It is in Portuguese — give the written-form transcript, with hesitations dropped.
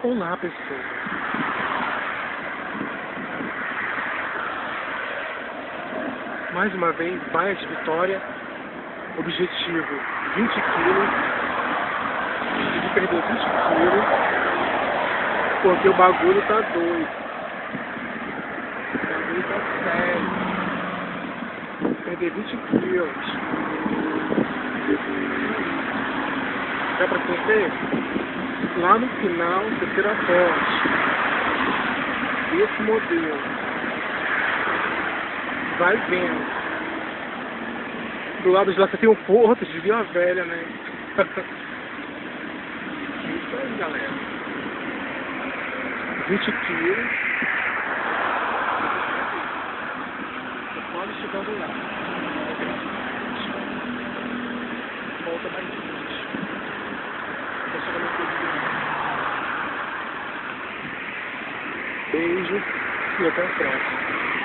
Olá, pessoal. Mais uma vez, Baia de Vitória. Objetivo 20 quilos. Consegui perder 20 quilos. Porque o bagulho tá doido. O bagulho tá sério. Perder 20 quilos. Dá pra você ver? Lá no final, terceira foto. Esse modelo. Vai vendo. Do lado de lá você tem um Porto de Vila Velha, né? Isso aí, galera. 20 quilos. Quase chegando lá. Volta mais 20. Tá chegando aqui. Beijo e até a próxima.